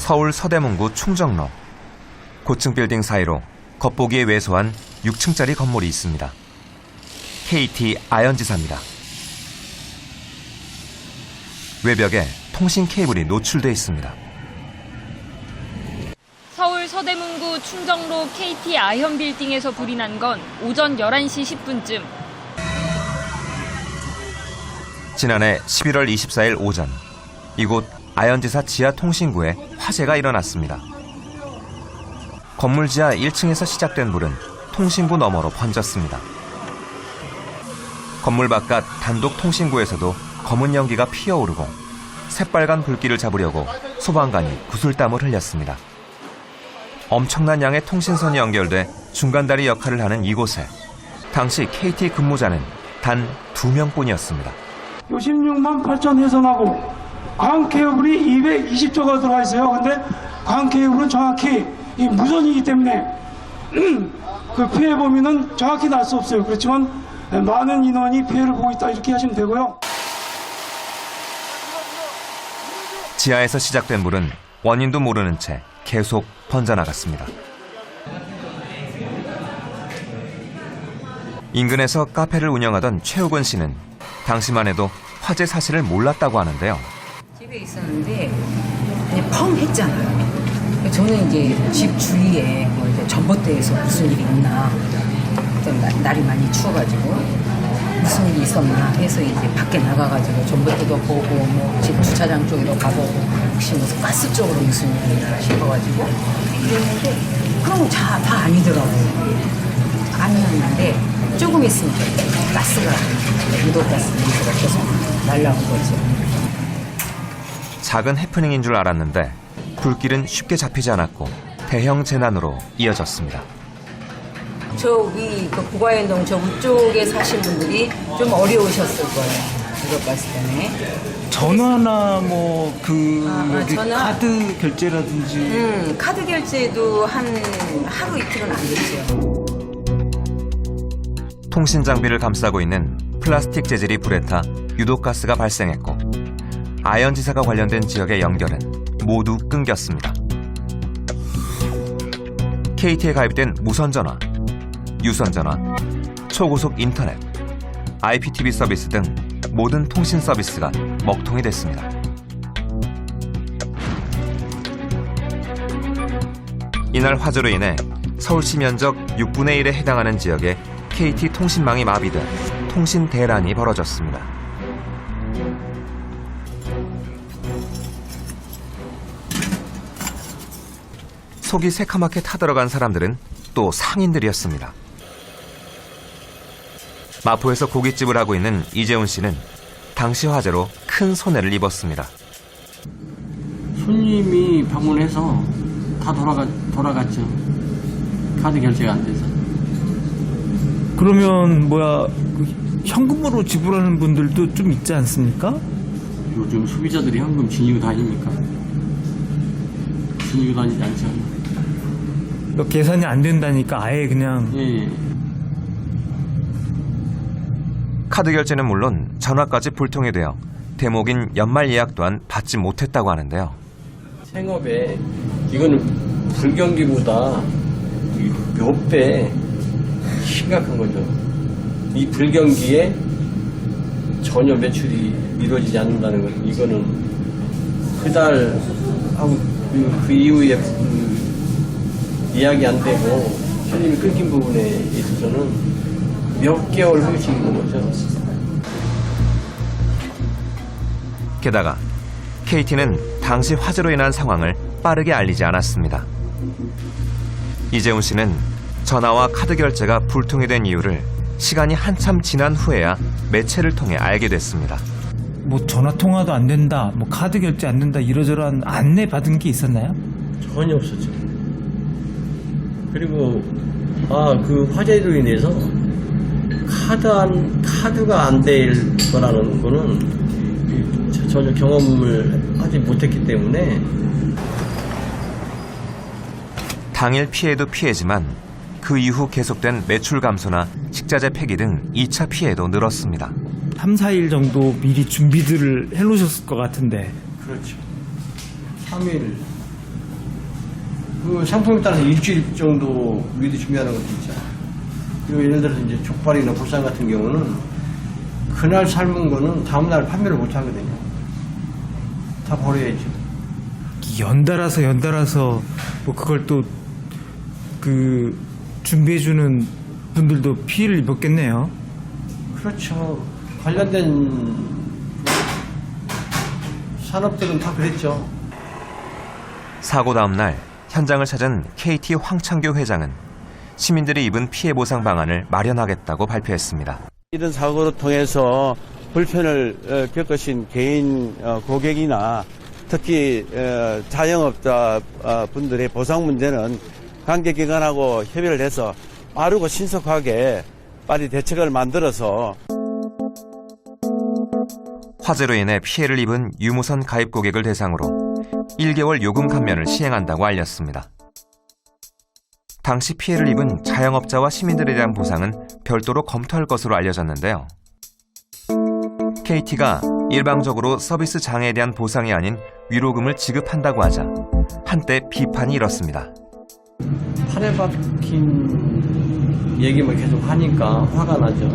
서울 서대문구 충정로. 고층 빌딩 사이로 겉보기에 왜소한 6층짜리 건물이 있습니다. KT 아현지사입니다. 외벽에 통신 케이블이 노출돼 있습니다. 서울 서대문구 충정로 KT 아현 빌딩에서 불이 난 건 오전 11시 10분쯤. 지난해 11월 24일 오전, 이곳 아현지사 지하 통신구에 화재가 일어났습니다. 건물 지하 1층에서 시작된 불은 통신구 너머로 번졌습니다. 건물 바깥 단독 통신구에서도 검은 연기가 피어오르고 새빨간 불길을 잡으려고 소방관이 구슬땀을 흘렸습니다. 엄청난 양의 통신선이 연결돼 중간다리 역할을 하는 이곳에 당시 KT 근무자는 단 2명뿐이었습니다. 56만 8천 회선하고 광 케이블이 220조가 들어와 있어요. 근데 광 케이블은 정확히 이 무선이기 때문에 그 피해 범위는 정확히 날 수 없어요. 그렇지만 많은 인원이 피해를 보고 있다 이렇게 하시면 되고요. 지하에서 시작된 불은 원인도 모르는 채 계속 번져나갔습니다. 인근에서 카페를 운영하던 최욱은 씨는 당시만 해도 화재 사실을 몰랐다고 하는데요. 집에 있었는데 그냥 펑 했잖아요. 저는 이제 집 주위에 뭐 이제 전봇대에서 무슨 일이 있나, 날이 많이 추워가지고 무슨 일이 있었나 해서 이제 밖에 나가가지고 전봇대도 보고 뭐 집 주차장 쪽에도 가보고 혹시 무슨 가스 쪽으로 무슨 일이 있나 싶어가지고 그랬는데 그럼 다 아니더라고요. 아니었는데 조금 있으니까 가스가 유독가스 리스가 계속 날라온 거죠. 작은 해프닝인 줄 알았는데 불길은 쉽게 잡히지 않았고 대형 재난으로 이어졌습니다. 저 위 그 부가연동 저 위쪽에 사신 분들이 좀 어려우셨을 거예요. 유독가스 때문에. 전화나 뭐 여기 전화? 카드 결제라든지. 카드 결제도 한 하루 이틀은 안 됐죠. 통신 장비를 감싸고 있는 플라스틱 재질이 불에 타 유독가스가 발생했고 아현지사가 관련된 지역의 연결은 모두 끊겼습니다. KT에 가입된 무선전화, 유선전화, 초고속 인터넷, IPTV 서비스 등 모든 통신 서비스가 먹통이 됐습니다. 이날 화재로 인해 서울시 면적 6분의 1에 해당하는 지역에 KT 통신망이 마비돼 통신 대란이 벌어졌습니다. 속이 새카맣게 타들어간 사람들은 또 상인들이었습니다. 마포에서 고깃집을 하고 있는 이재훈 씨는 당시 화재로 큰 손해를 입었습니다. 손님이 방문해서 다 돌아갔죠. 카드 결제가 안 돼서. 그러면 현금으로 지불하는 분들도 좀 있지 않습니까? 요즘 소비자들이 현금 지니고 다닙니까? 지니고 다니지 않죠. 계산이 안 된다니까 아예 그냥. 예. 카드 결제는 물론 전화까지 불통이 되어 대목인 연말 예약 또한 받지 못했다고 하는데요. 생업에 이거는 불경기보다 몇 배 심각한 거죠. 이 불경기에 전혀 매출이 이루어지지 않는다는 것. 이거는 그달 하고 그 이후에 예약이 안 되고 손님이 끊긴 부분에 있어서는 몇 개월 후식인 거죠. 게다가 KT는 당시 화재로 인한 상황을 빠르게 알리지 않았습니다. 이재훈 씨는 전화와 카드 결제가 불통이 된 이유를 시간이 한참 지난 후에야 매체를 통해 알게 됐습니다. 뭐 전화 통화도 안 된다, 뭐 카드 결제 안 된다 이러저러한 안내 받은 게 있었나요? 전혀 없었죠. 그리고 그 화재로 인해서 카드가 안 될 거라는 거는 전혀 경험을 하지 못했기 때문에. 당일 피해도 피해지만 그 이후 계속된 매출 감소나 식자재 폐기 등 2차 피해도 늘었습니다. 3, 4일 정도 미리 준비들을 해놓으셨을 것 같은데. 그렇죠. 3일 그 상품에 따라서 일주일 정도 미리 준비하는 것도 있잖아요. 그리고 예를 들어서 이제 족발이나 보쌈 같은 경우는 그날 삶은 거는 다음날 판매를 못 하거든요. 다 버려야죠. 연달아서 뭐 그걸 또 그 준비해주는 분들도 피해를 입었겠네요. 그렇죠. 관련된 산업들은 다 그랬죠. 사고 다음 날 현장을 찾은 KT 황창규 회장은 시민들이 입은 피해 보상 방안을 마련하겠다고 발표했습니다. 이런 사고를 통해서 불편을 겪으신 개인 고객이나 특히 자영업자 분들의 보상 문제는 관계기관하고 협의를 해서 빠르고 신속하게 빨리 대책을 만들어서 화재로 인해 피해를 입은 유무선 가입 고객을 대상으로 1개월 요금 감면을 시행한다고 알렸습니다. 당시 피해를 입은 자영업자와 시민들에 대한 보상은 별도로 검토할 것으로 알려졌는데요. KT가 일방적으로 서비스 장애에 대한 보상이 아닌 위로금을 지급한다고 하자 한때 비판이 일었습니다. 팔에 박힌 얘기만 계속 하니까 화가 나죠.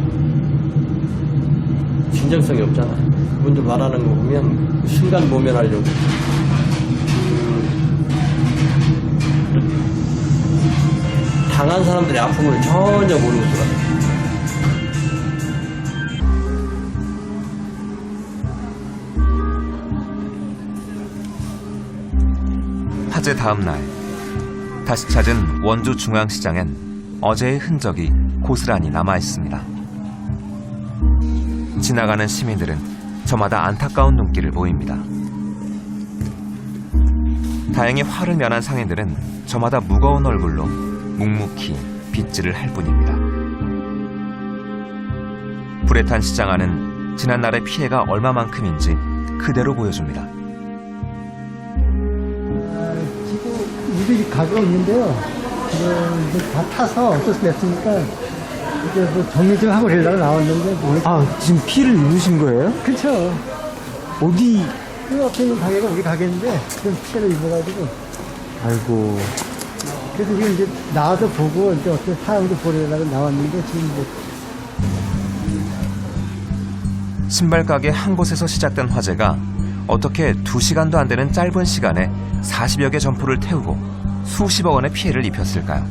진정성이 없잖아요. 그분들 말하는 거 보면 순간 모면하려고 당한 사람들의 아픔을 전혀 모르고 돌아가요. 화재 다음 날 다시 찾은 원주 중앙시장엔 어제의 흔적이 고스란히 남아 있습니다. 지나가는 시민들은 저마다 안타까운 눈길을 보입니다. 다행히 화를 면한 상인들은 저마다 무거운 얼굴로 묵묵히 빗질을 할 뿐입니다. 불에 탄 시장 안은 지난날의 피해가 얼마만큼인지 그대로 보여줍니다. 우리 가게가 있는데요. 이제 다 타서 어쩔 수 없으니까 이제 뭐 정리 좀 하고 그러려고 나왔는데 지금 피해를 입으신 거예요? 그쵸. 어디? 그 앞에 있는 가게가 우리 가게인데 좀 피해를 입어가지고 아이고. 그래서 지금 이제 나와서 보고 이제 어떤 사람도 보내려고 나왔는데 지금 뭐 신발 가게 한 곳에서 시작된 화재가 어떻게 2시간도 안 되는 짧은 시간에 40여 개 점포를 태우고 수십억 원의 피해를 입혔을까요?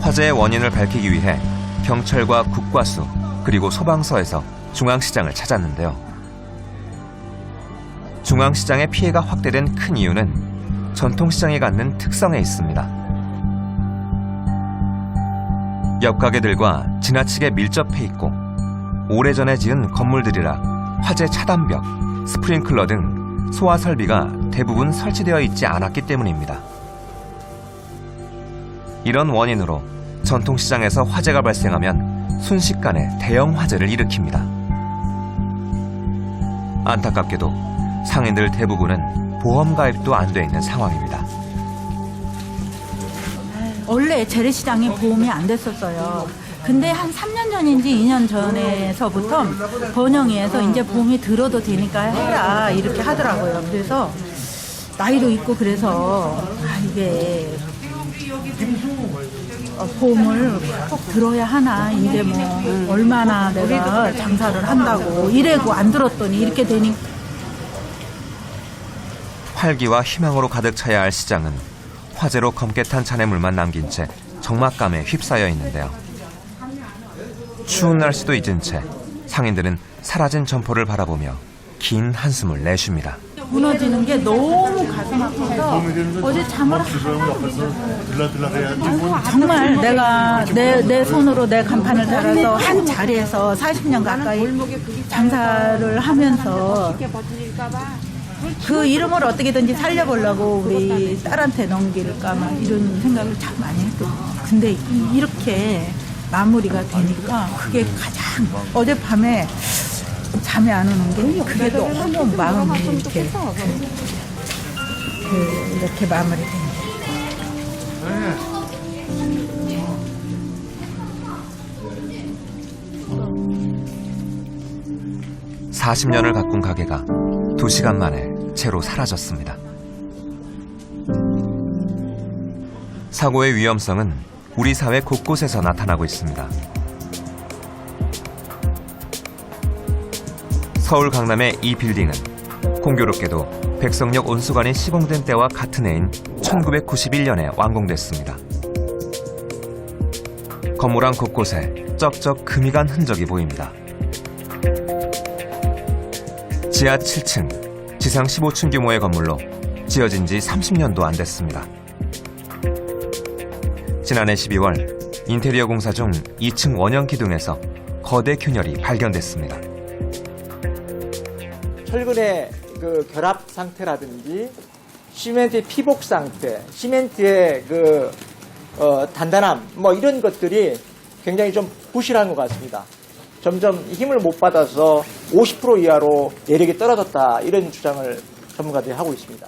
화재의 원인을 밝히기 위해 경찰과 국과수 그리고 소방서에서 중앙시장을 찾았는데요. 중앙시장의 피해가 확대된 큰 이유는 전통시장이 갖는 특성에 있습니다. 옆 가게들과 지나치게 밀접해 있고 오래전에 지은 건물들이라 화재 차단벽, 스프링클러 등 소화 설비가 대부분 설치되어 있지 않았기 때문입니다. 이런 원인으로 전통시장에서 화재가 발생하면 순식간에 대형 화재를 일으킵니다. 안타깝게도 상인들 대부분은 보험 가입도 안 돼 있는 상황입니다. 원래 재래시장에 보험이 안 됐었어요. 근데 한 3년 전인지 2년 전에서부터 번영위에서 이제 보험이 들어도 되니까 해라 이렇게 하더라고요. 그래서 나이도 있고 그래서 이게 보험을 꼭 들어야 하나 이제 뭐 얼마나 내가 장사를 한다고 이래고 안 들었더니 이렇게 되니 활기와 희망으로 가득 차야 할 시장은 화재로 검게 탄 잔해물만 남긴 채 적막감에 휩싸여 있는데요. 추운 날씨도 잊은 채 상인들은 사라진 점포를 바라보며 긴 한숨을 내쉽니다. 무너지는 게 너무 가슴 아파서 어제 잠을 정말 내가 내 손으로 내 간판을 달아서 한 자리에서 40년 가까이 장사를 하면서 그 이름을 어떻게든지 살려보려고 우리 딸한테 넘길까 막 이런 생각을 참 많이 했거든요. 근데 이렇게 마무리가 되니까 그게 가장 어젯밤에 잠이 안 오는 게 그게 너무 마음이 이렇게 이렇게 마무리됩니다. 40년을 가꾼 가게가 2시간 만에 채로 사라졌습니다. 사고의 위험성은 우리 사회 곳곳에서 나타나고 있습니다. 서울 강남의 이 빌딩은 공교롭게도 백석역 온수관이 시공된 때와 같은 해인 1991년에 완공됐습니다. 건물 안 곳곳에 쩍쩍 금이 간 흔적이 보입니다. 지하 7층, 지상 15층 규모의 건물로 지어진 지 30년도 안 됐습니다. 지난해 12월 인테리어 공사 중 2층 원형 기둥에서 거대 균열이 발견됐습니다. 철근의 그 결합 상태라든지 시멘트의 피복 상태, 시멘트의 단단함, 뭐 이런 것들이 굉장히 좀 부실한 것 같습니다. 점점 힘을 못 받아서 50% 이하로 내력이 떨어졌다, 이런 주장을 전문가들이 하고 있습니다.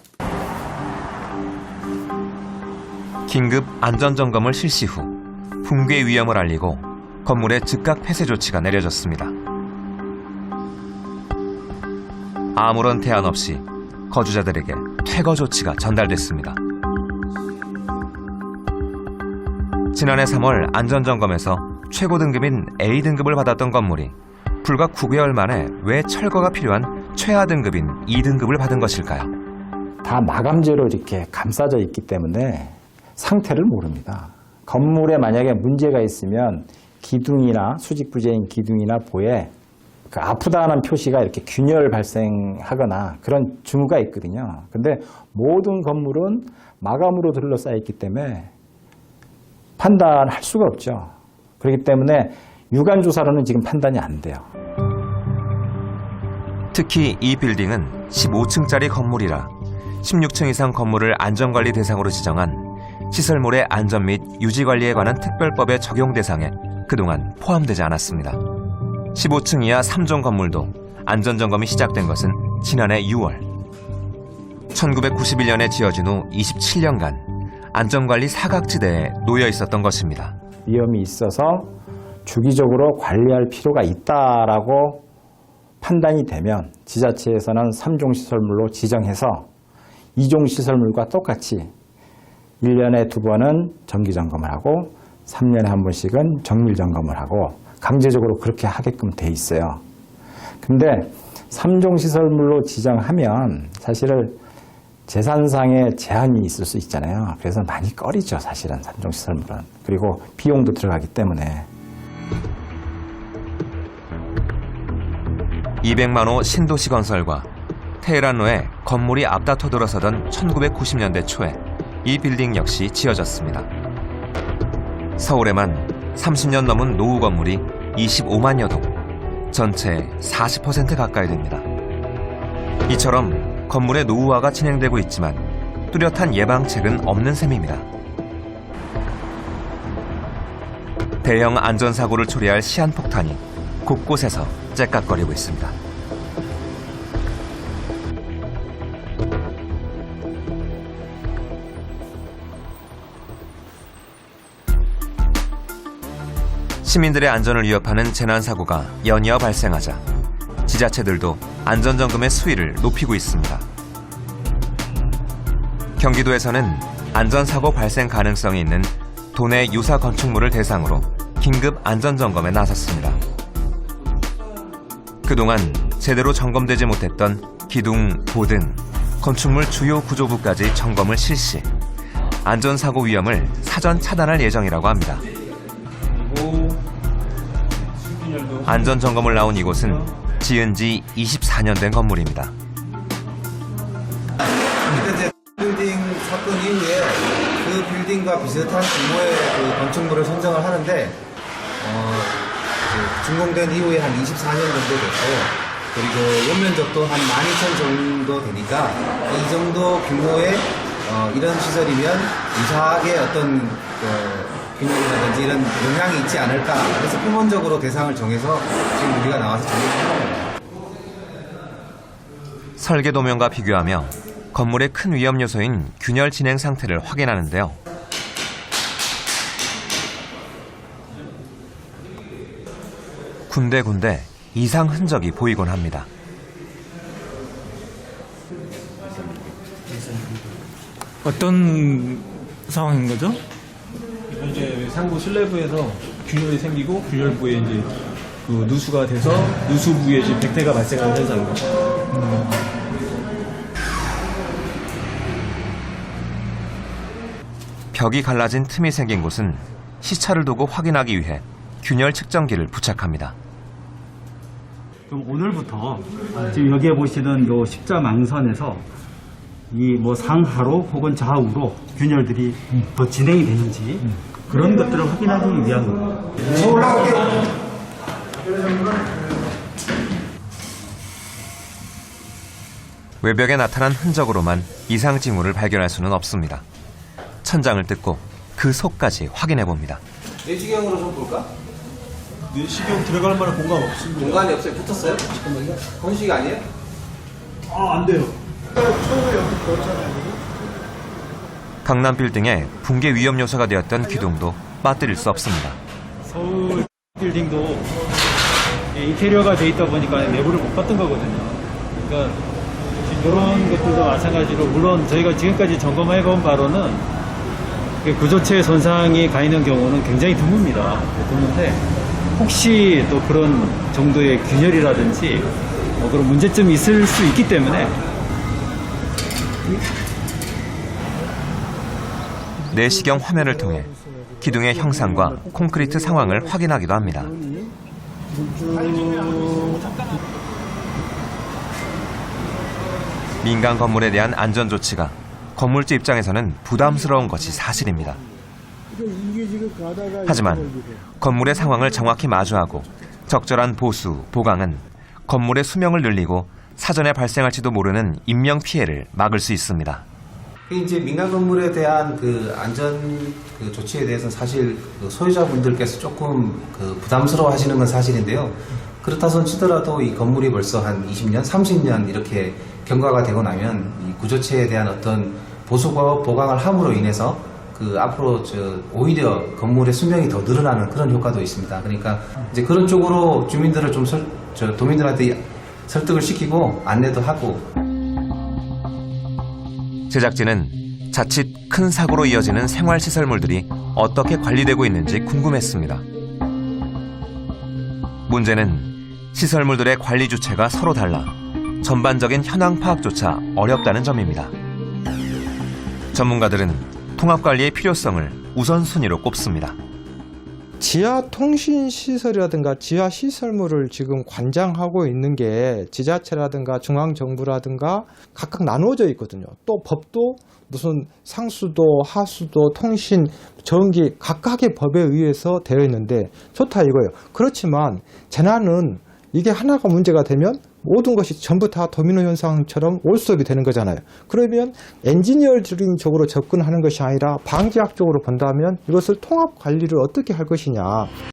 긴급 안전점검을 실시 후 붕괴 위험을 알리고 건물에 즉각 폐쇄 조치가 내려졌습니다. 아무런 대안 없이 거주자들에게 퇴거 조치가 전달됐습니다. 지난해 3월 안전점검에서 최고 등급인 A등급을 받았던 건물이 불과 9개월 만에 왜 철거가 필요한 최하 등급인 2등급을 받은 것일까요? 다 마감재로 이렇게 감싸져 있기 때문에 상태를 모릅니다. 건물에 만약에 문제가 있으면 기둥이나 수직부재인 기둥이나 보에 아프다는 표시가 이렇게 균열 발생하거나 그런 징후가 있거든요. 근데 모든 건물은 마감으로 둘러싸여 있기 때문에 판단할 수가 없죠. 그렇기 때문에 육안 조사로는 지금 판단이 안 돼요. 특히 이 빌딩은 15층짜리 건물이라 16층 이상 건물을 안전관리 대상으로 지정한 시설물의 안전 및 유지 관리에 관한 특별법의 적용 대상에 그동안 포함되지 않았습니다. 15층 이하 3종 건물도 안전점검이 시작된 것은 지난해 6월. 1991년에 지어진 후 27년간 안전관리 사각지대에 놓여 있었던 것입니다. 위험이 있어서 주기적으로 관리할 필요가 있다라고 판단이 되면 지자체에서는 3종 시설물로 지정해서 2종 시설물과 똑같이 1년에 2번은 정기점검을 하고 3년에 한 번씩은 정밀점검을 하고 강제적으로 그렇게 하게끔 돼 있어요. 근데 3종 시설물로 지정하면 사실은 재산상의 제한이 있을 수 있잖아요. 그래서 많이 꺼리죠, 사실은 3종 시설물은. 그리고 비용도 들어가기 때문에. 200만 호 신도시 건설과 테헤란로에 건물이 앞다퉈 들어서던 1990년대 초에 이 빌딩 역시 지어졌습니다. 서울에만 30년 넘은 노후 건물이 25만여 동, 전체의 40% 가까이 됩니다. 이처럼 건물의 노후화가 진행되고 있지만 뚜렷한 예방책은 없는 셈입니다. 대형 안전사고를 초래할 시한폭탄이 곳곳에서 째깍거리고 있습니다. 시민들의 안전을 위협하는 재난사고가 연이어 발생하자 지자체들도 안전점검의 수위를 높이고 있습니다. 경기도에서는 안전사고 발생 가능성이 있는 도내 유사 건축물을 대상으로 긴급 안전점검에 나섰습니다. 그동안 제대로 점검되지 못했던 기둥, 보 등 건축물 주요 구조부까지 점검을 실시, 안전사고 위험을 사전 차단할 예정이라고 합니다. 안전점검을 나온 이곳은 지은 지 24년 된 건물입니다. 빌딩 사건 이후에 그 빌딩과 비슷한 규모의 그 건축물을 선정을 하는데 준공된 이후에 한 24년 정도 됐고, 그리고 연면적도 한 12,000 정도 되니까 이 정도 규모의 이런 시설이면 유사하게 어떤 균열이라든지 이런 영향이 있지 않을까. 그래서 표면적으로 대상을 정해서 지금 우리가 나와서 정리를 합니다. 설계 도면과 비교하며 건물의 큰 위험 요소인 균열 진행 상태를 확인하는데요. 군데군데 이상 흔적이 보이곤 합니다. 어떤 상황인 거죠? 이제 상부 슬래브에서 균열이 생기고 균열부에 이제 그 누수가 돼서 누수부에 이제 백태가 발생하는 현상입니다. 벽이 갈라진 틈이 생긴 곳은 시차를 두고 확인하기 위해 균열 측정기를 부착합니다. 그럼 오늘부터 지금 여기에 보시는 요 십자망선에서 이 뭐 상하로 혹은 좌우로 균열들이 더 진행이 되는지 그런 것들을 확인하기 위한 겁니다. 올라갈게요. 외벽에 나타난 흔적으로만 이상 징후를 발견할 수는 없습니다. 천장을 뜯고 그 속까지 확인해 봅니다. 내시경으로 좀 볼까? 내시경 들어갈 만한 공간 없습니다. 공간이 없어요. 붙었어요? 잠깐만요. 건식 아니에요? 안 돼요. 강남 빌딩의 붕괴 위험 요소가 되었던 기둥도 빠뜨릴 수 없습니다. 서울 빌딩도 인테리어가 돼 있다 보니까 내부를 못 봤던 거거든요. 그러니까 이런 것들도 마찬가지로 물론 저희가 지금까지 점검해 본 바로는 구조체 손상이 가 있는 경우는 굉장히 드뭅니다. 드문데 혹시 또 그런 정도의 균열이라든지 그런 문제점이 있을 수 있기 때문에 내시경 화면을 통해 기둥의 형상과 콘크리트 상황을 확인하기도 합니다. 민간 건물에 대한 안전 조치가 건물주 입장에서는 부담스러운 것이 사실입니다. 하지만 건물의 상황을 정확히 마주하고 적절한 보수, 보강은 건물의 수명을 늘리고 사전에 발생할지도 모르는 인명 피해를 막을 수 있습니다. 이제 민간 건물에 대한 그 안전 그 조치에 대해서는 사실 그 소유자분들께서 조금 그 부담스러워 하시는 건 사실인데요. 그렇다 손 치더라도 이 건물이 벌써 한 20년, 30년 이렇게 경과가 되고 나면 이 구조체에 대한 어떤 보수와 보강을 함으로 인해서 그 앞으로 오히려 건물의 수명이 더 늘어나는 그런 효과도 있습니다. 그러니까 이제 그런 쪽으로 주민들을 좀 도민들한테 설득을 시키고 안내도 하고. 제작진은 자칫 큰 사고로 이어지는 생활시설물들이 어떻게 관리되고 있는지 궁금했습니다. 문제는 시설물들의 관리 주체가 서로 달라 전반적인 현황 파악조차 어렵다는 점입니다. 전문가들은 통합관리의 필요성을 우선순위로 꼽습니다. 지하 통신시설이라든가 지하 시설물을 지금 관장하고 있는 게 지자체라든가 중앙정부라든가 각각 나누어져 있거든요. 또 법도 무슨 상수도, 하수도, 통신, 전기 각각의 법에 의해서 되어 있는데 좋다 이거예요. 그렇지만 재난은 이게 하나가 문제가 되면 모든 것이 전부 다 도미노 현상처럼 올수업이 되는 거잖아요. 그러면 엔지니어링적으로 접근하는 것이 아니라 방지학적으로 본다면 이것을 통합 관리를 어떻게 할 것이냐.